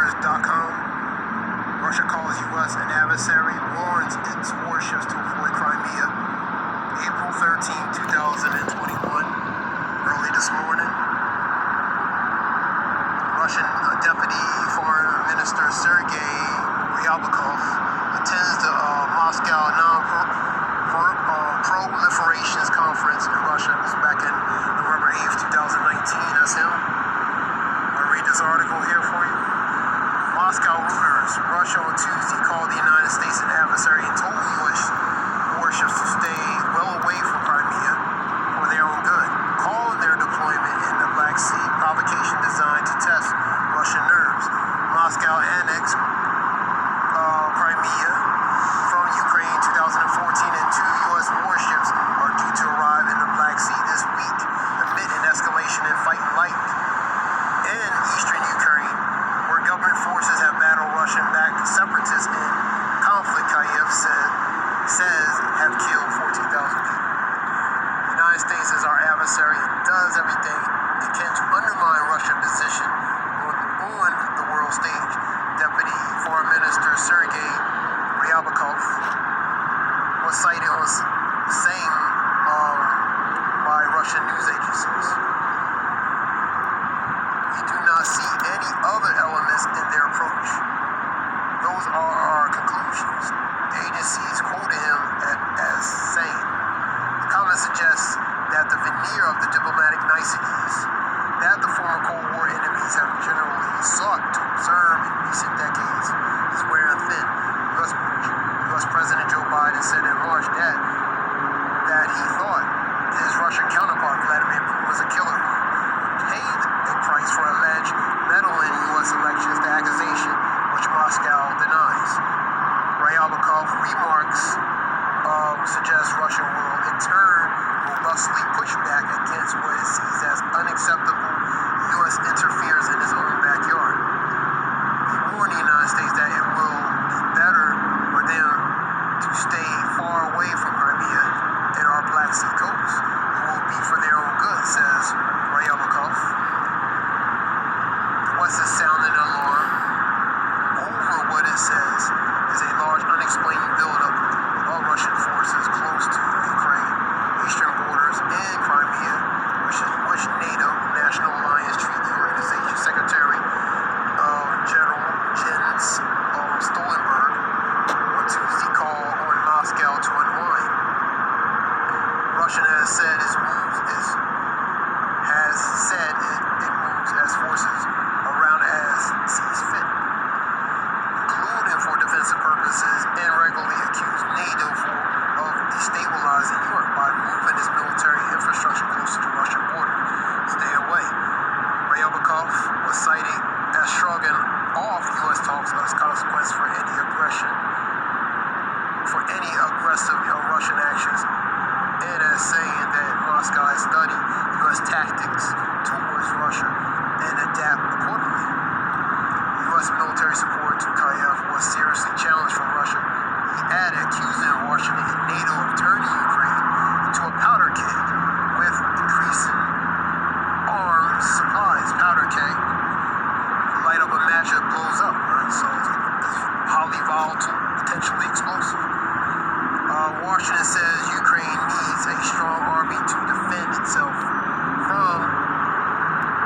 Reuters.com. Russia calls U.S. an adversary, warns its warships to avoid Crimea. April 13, 2021. Early this morning, Russian Deputy Foreign Minister Sergei Ryabkov attends the Moscow Non-Proliferations Conference in Russia. This is back in November 8th, 2019. That's him. I'll read this article here for you. Moscow Reuters. Russia on Tuesday called the United States an adversary and told U.S. warships to stay well away from Crimea for their own good, calling their deployment in the Black Sea provocation designed to test Russian nerves. Moscow annexed Crimea from Ukraine in 2014, and two U.S. warships are due to arrive in the Black Sea this week, amid an escalation in fighting light in eastern Ukraine, where government forces have battled Russian-backed separatists in conflict. Kyiv says have killed 14,000 people. The United States is our adversary and does everything it can to undermine Russia's position on the world stage. Deputy Foreign Minister Sergei Ryabkov was cited on saying by Russian news agencies. We do not see any other elements in their approach. Those are our conclusions. The agencies quoted him as saying. The comment suggests that the veneer of the diplomatic niceties that the former Cold War enemies have generally sought to observe in recent decades is wearing thin. U.S. President Joe Biden said in March that he thought his Russian counterpart Vladimir Putin was a killer who paid a price for alleged meddling in U.S. elections, the accusation which Moscow denies. Ryabkov remarks suggest Russia will in turn robustly push back against what it sees as unacceptable U.S. interference in its own backyard. He warned the United States that it will be better for them to stay far away from Crimea and our Black Sea coast. It will be for their own good, says Ryabkov. The West is sounding an alarm over what it says is a large unexplained buildup of Russian forces close to Ukraine, eastern borders, and Crimea, which NATO, National Alliance Treaty Organization Secretary General Jens Stoltenberg on Tuesday called on Moscow to unwind. Russia has said it moves as forces around as sees fit, including for defensive purposes, and regularly accused NATO of destabilizing Europe by moving its military infrastructure closer to the Russian border. Stay away. Ryabkov was cited as shrugging off U.S. talks as consequence for any aggressive Russian actions, and as saying that Moscow has studied U.S. tactics towards Russia and adapt accordingly. U.S. military support to Kyiv was seriously challenged from Russia. He added, accusing Washington and NATO of turning Ukraine into a powder keg with increasing arms supplies. Powder keg, light up a match, it blows up, right? So it's highly volatile, potentially explosive. Washington says Ukraine needs a strong army to defend itself from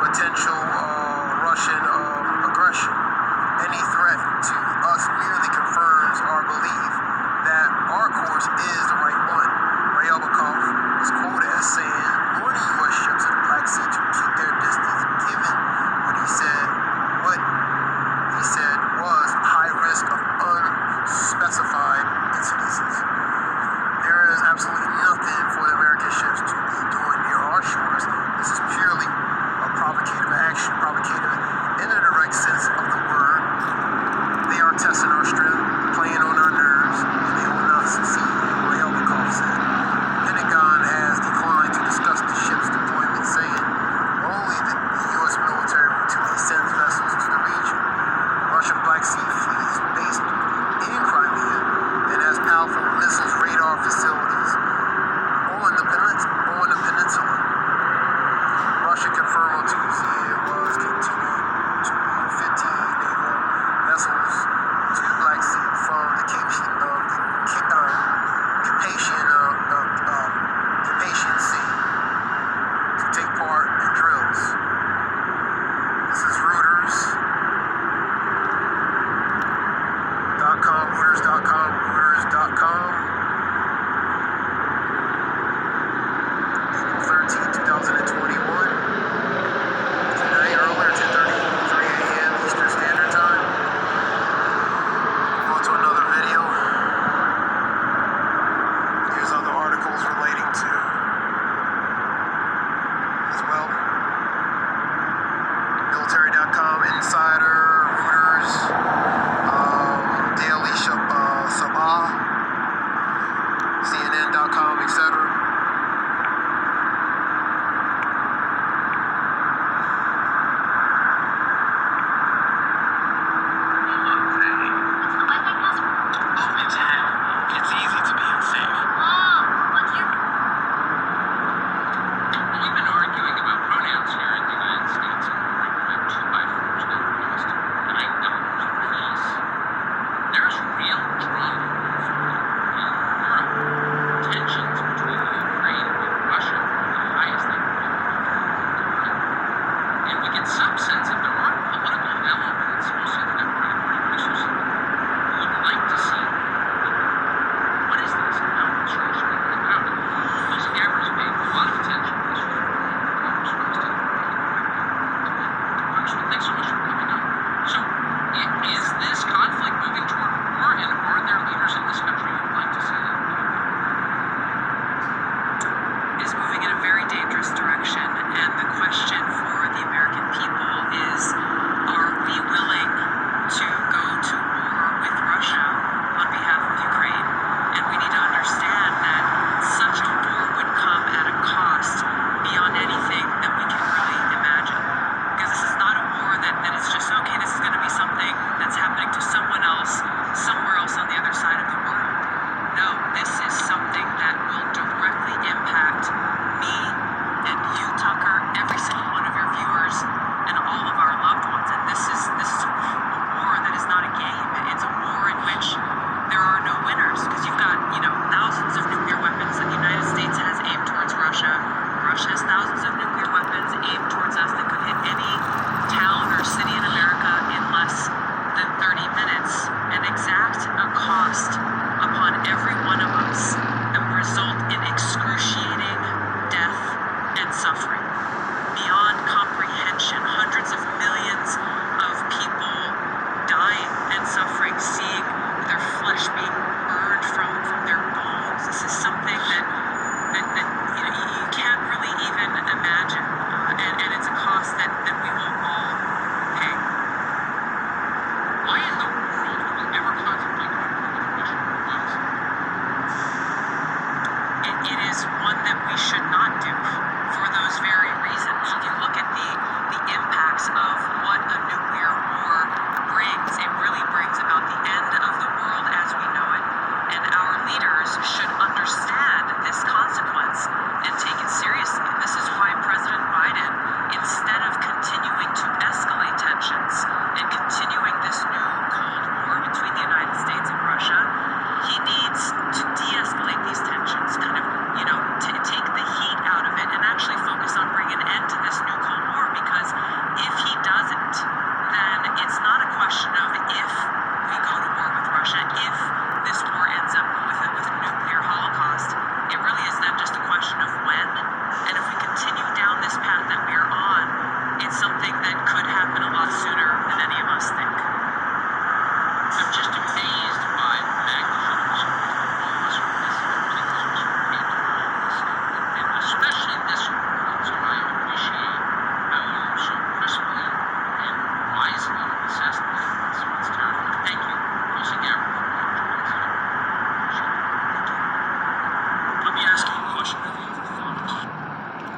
potential Insider, Reuters, Daily Sabah, CNN.com, etc.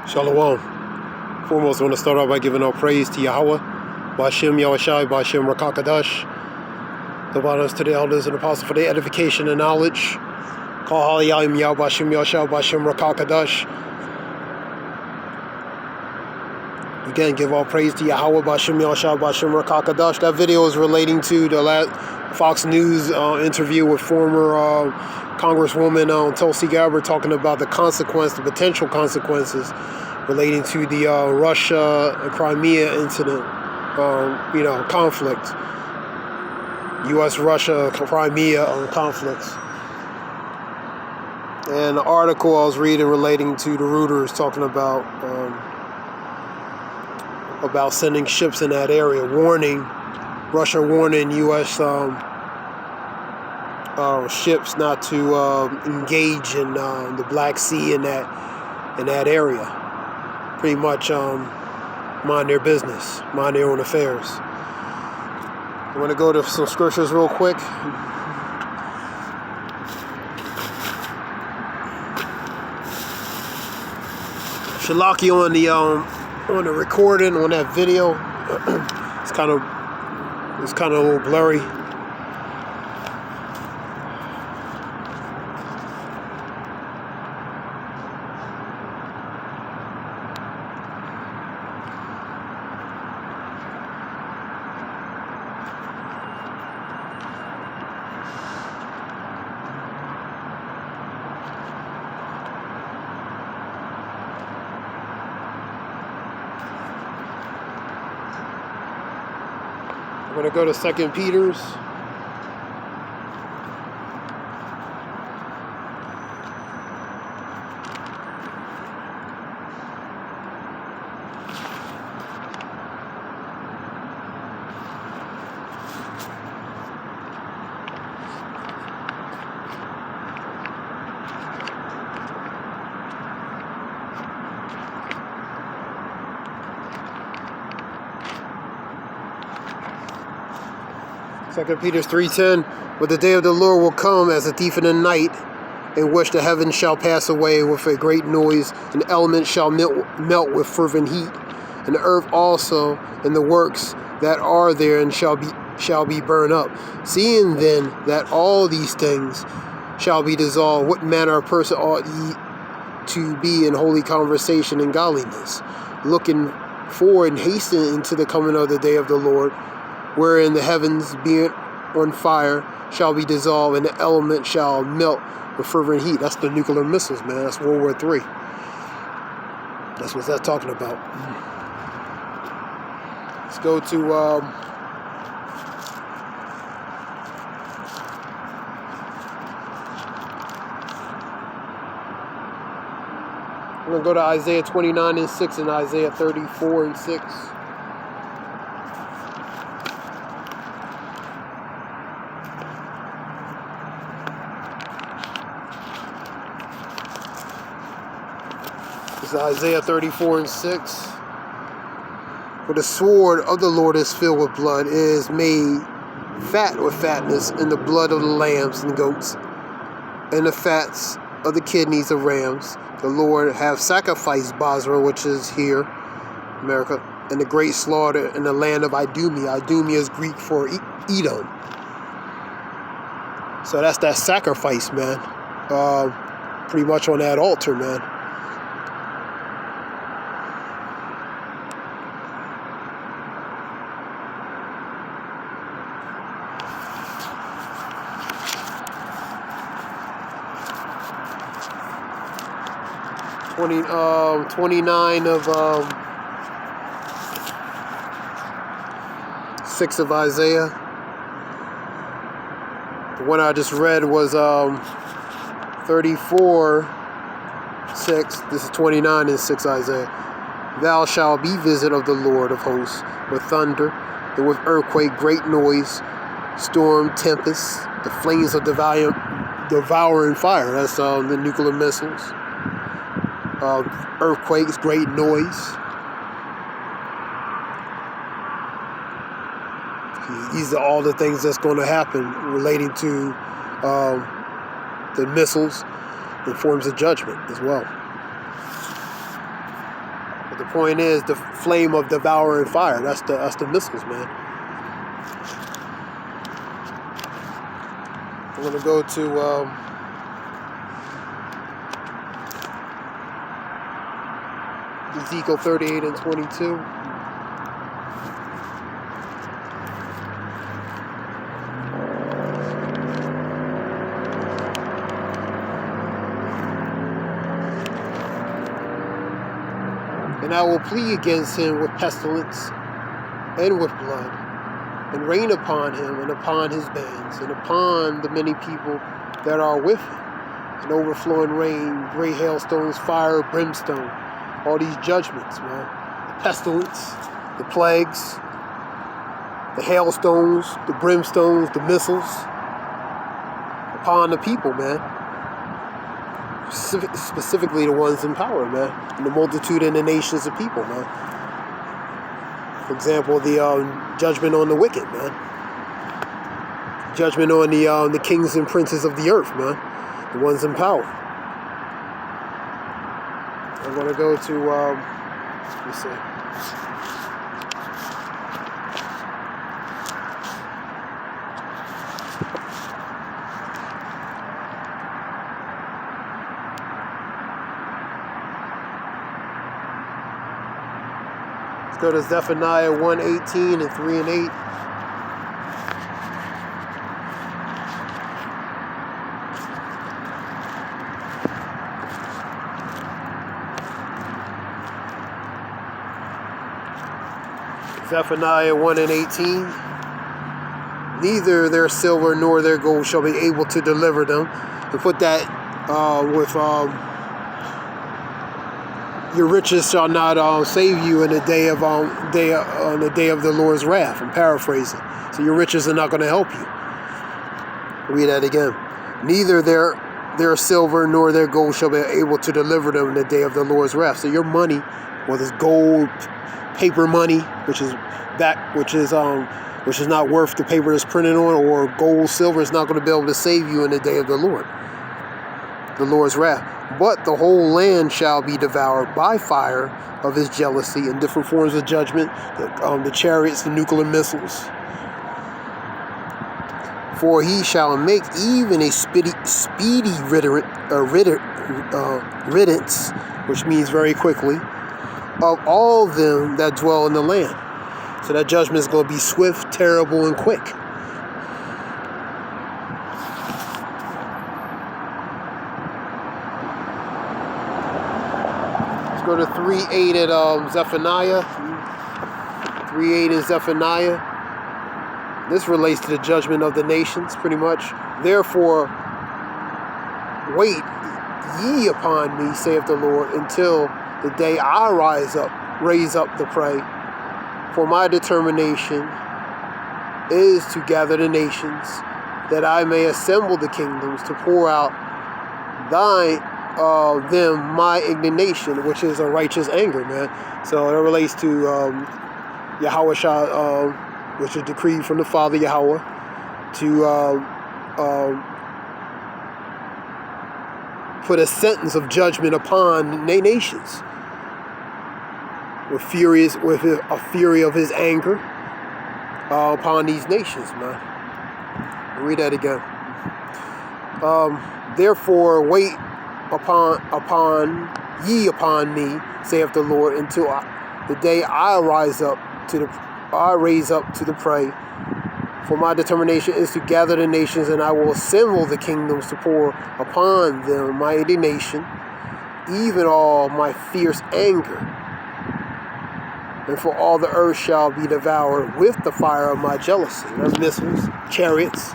Shalom. Foremost, I want to start off by giving all praise to Yahweh, Ba'ashem Yahushai, Ba'ashem Rakakadash. The honors to the elders and apostles for their edification and knowledge. Call Haliyahim Yah, Ba'ashem Yahushai, Ba'ashem Rakakadash. Again, give all praise to Yahweh, Ba'ashem Yahushai, Ba'ashem Rakakadash. That video is relating to the last Fox News interview with former Congresswoman Tulsi Gabbard, talking about the potential consequences relating to the Russia-Crimea incident, conflict. U.S.-Russia-Crimea conflicts. And the article I was reading relating to the Reuters, talking about sending ships in that area, Russia warning U.S. Ships not to engage in the Black Sea in that area. Pretty much mind their business, mind their own affairs. I'm going to go to some scriptures real quick. Shalaki on the recording on that video. It's kind of a little blurry. I'm going to go to 2 Peter's. Second Peter 3:10, but the day of the Lord will come as a thief in the night, in which the heavens shall pass away with a great noise, and the elements shall melt with fervent heat, and the earth also, and the works that are therein shall be burned up. Seeing then that all these things shall be dissolved, what manner of person ought ye to be in holy conversation and godliness, looking forward and hastening into the coming of the day of the Lord, wherein the heavens being on fire shall be dissolved, and the element shall melt with fervent heat. That's the nuclear missiles, man. That's World War III. That's what that's talking about. Let's go to I'm going to go to Isaiah 29:6 and Isaiah 34:6. This is Isaiah 34:6. For the sword of the Lord is filled with blood, it is made fat with fatness, in the blood of the lambs and goats, and the fats of the kidneys of rams. The Lord have sacrificed Basra, which is here, America, and the great slaughter in the land of Idumea. Idumea is Greek for Edom. So that's that sacrifice, man. Pretty much on that altar, man. '29 of 6 of Isaiah. The one I just read was 34:6. This is 29:6 Isaiah. Thou shalt be visited of the Lord of hosts with thunder and with earthquake, great noise, storm, tempest, the flames of devouring fire. That's the nuclear missiles. Earthquakes, great noise. These are all the things that's going to happen relating to the missiles and forms of judgment as well. But the point is, the flame of devouring fire. That's the missiles, man. I'm going to go to Ezekiel 38:22. And I will plead against him with pestilence and with blood, and rain upon him and upon his bands, and upon the many people that are with him, and overflowing rain, great hailstones, fire, brimstone. All these judgments, man. The pestilence, the plagues, the hailstones, the brimstones, the missiles upon the people, man. Specifically the ones in power, man. And the multitude and the nations of people, man. For example, the judgment on the wicked, man. Judgment on the kings and princes of the earth, man. The ones in power. I'm going to go to, let's see. Let's go to Zephaniah 1:18 and 3 and 8. Zephaniah 1 and 18. Neither their silver nor their gold shall be able to deliver them. And put that with your riches shall not save you in the day of the day of the Lord's wrath. I'm paraphrasing. So your riches are not going to help you. Read that again. Neither their silver nor their gold shall be able to deliver them in the day of the Lord's wrath. So your money, whether it's gold, paper money, which is not worth the paper it's printed on, or gold, silver, is not going to be able to save you in the day of the Lord's wrath. But the whole land shall be devoured by fire of his jealousy in different forms of judgment, the chariots, the nuclear missiles. For he shall make even a speedy riddance, which means very quickly, of all them that dwell in the land. So that judgment is going to be swift, terrible, and quick. Let's go to 3:8 at Zephaniah. 3:8 in Zephaniah. This relates to the judgment of the nations, pretty much. Therefore, wait ye upon me, saith the Lord, until the day I raise up the prey. For my determination is to gather the nations, that I may assemble the kingdoms, to pour out them my indignation, which is a righteous anger, man. So it relates to Yahweh Shah, which is decreed from the Father Yahweh, to put a sentence of judgment upon the nations. With a fury of his anger upon these nations, man. I'll read that again. Therefore, wait upon me, saith the Lord, until the day I raise up to the prey. For my determination is to gather the nations, and I will assemble the kingdoms to pour upon them my indignation, even all my fierce anger. And for all the earth shall be devoured with the fire of my jealousy. There's missiles, chariots.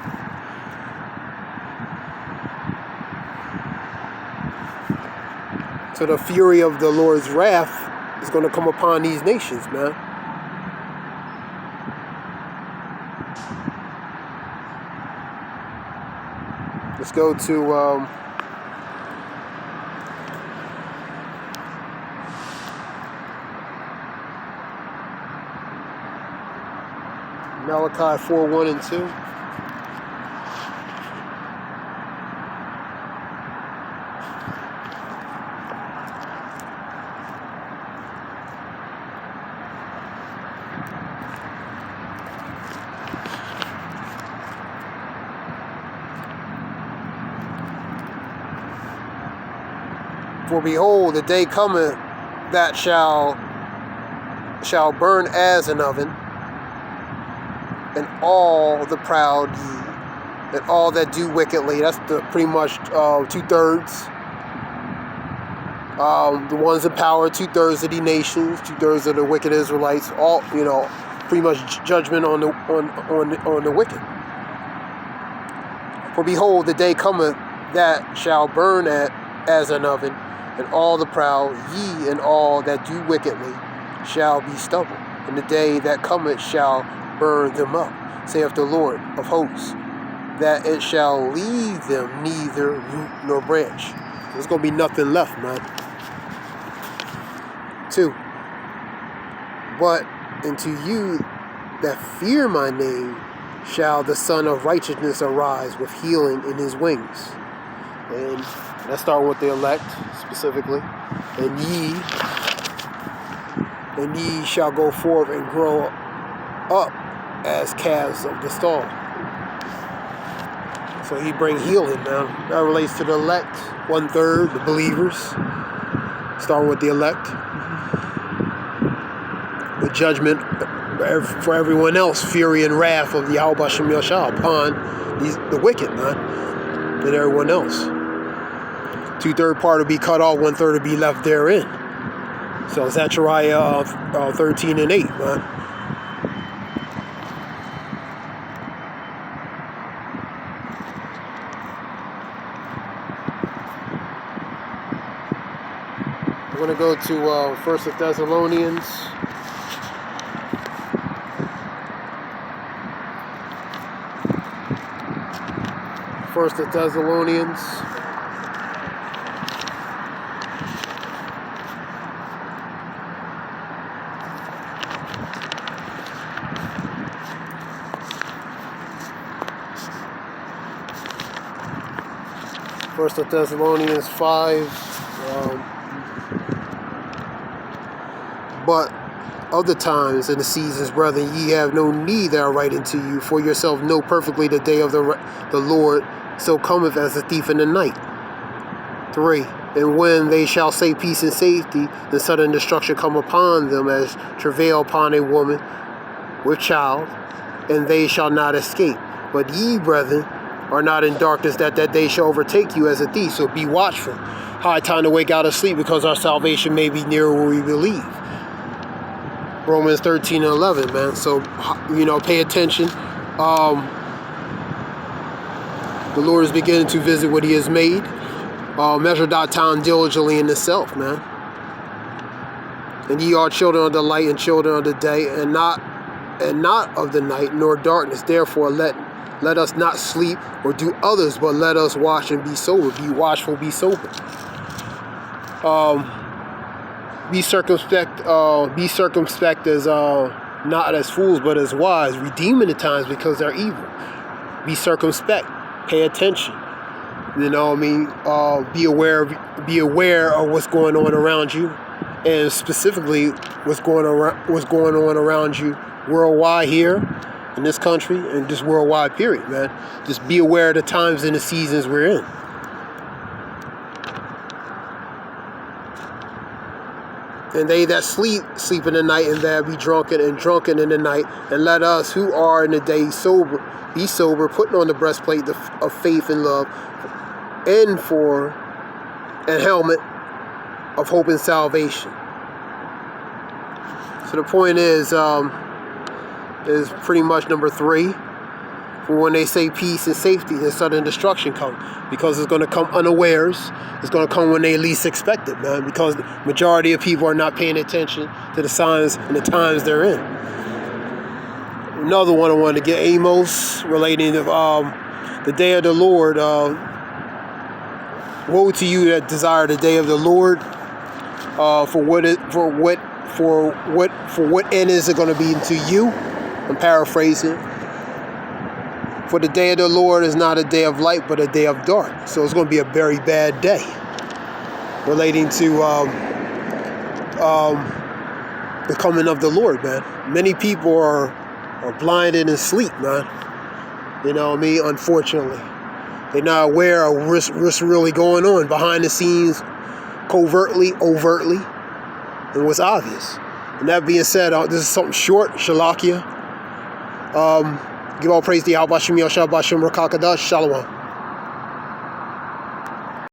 So the fury of the Lord's wrath is going to come upon these nations, man. Let's go to Malachi 4:1 and 2. For behold, the day cometh that shall burn as an oven, and all the proud ye, and all that do wickedly. That's pretty much 2/3. The ones in power, 2/3 of the nations, 2/3 of the wicked Israelites. All, pretty much judgment on the wicked. For behold, the day cometh that shall burn as an oven, and all the proud, ye and all that do wickedly, shall be stubble. And the day that cometh shall burn them up, saith the Lord of hosts, that it shall leave them neither root nor branch. There's going to be nothing left, man. 2. But unto you that fear my name shall the Son of Righteousness arise with healing in his wings. And let's start with the elect specifically. And ye shall go forth and grow up as calves of the stall. So he bring healing now. That relates to the elect, 1/3, the believers. Starting with the elect. The judgment for everyone else, fury and wrath of Yahweh Shem Yashah upon the wicked, man, and everyone else. 2/3 part will be cut off, 1/3 will be left therein. So Zechariah 13 and 8, man. I'm going to go to 1 Thessalonians. First Thessalonians. First Thessalonians 5. But of the times and the seasons, brethren, ye have no need that I write unto you, for yourself know perfectly the day of the Lord so cometh as a thief in the night. 3. And when they shall say peace and safety, then sudden destruction come upon them as travail upon a woman with child, and they shall not escape. But ye, brethren, are not in darkness, that day shall overtake you as a thief. So be watchful. High time to wake out of sleep, because our salvation may be near where we believe. Romans 13 and 11, man. So, pay attention. The Lord is beginning to visit what he has made. Measure thy time diligently in itself, man. And ye are children of the light and children of the day, and not of the night, nor darkness. Therefore, let us not sleep or do others, but let us watch and be sober. Be watchful, be sober. Be circumspect as not as fools, but as wise, redeeming the times because they're evil. Be circumspect. Pay attention. Be aware of what's going on around you, and specifically what's going on around you worldwide here in this country, and just worldwide period, man. Just be aware of the times and the seasons we're in. And they that sleep in the night, and that be drunken in the night. And let us who are in the day be sober, putting on the breastplate of faith and love, and helmet of hope and salvation. So the point is pretty much number 3. For when they say peace and safety, and sudden destruction come, because it's going to come unawares. It's going to come when they least expect it, man, because the majority of people are not paying attention to the signs and the times they're in. Another one I wanted to get, Amos, relating to the day of the Lord. Woe to you that desire the day of the Lord. For what end is it going to be to you? I'm paraphrasing. For the day of the Lord is not a day of light, but a day of dark. So it's going to be a very bad day. Relating to the coming of the Lord, man. Many people are blinded and asleep, man. Unfortunately. They're not aware of what's really going on behind the scenes, covertly, overtly, and what's obvious. And that being said, this is something short, Shalakia. Give all praise to Yahweh Shem Yashah Bashem Rakakadash. Shalom.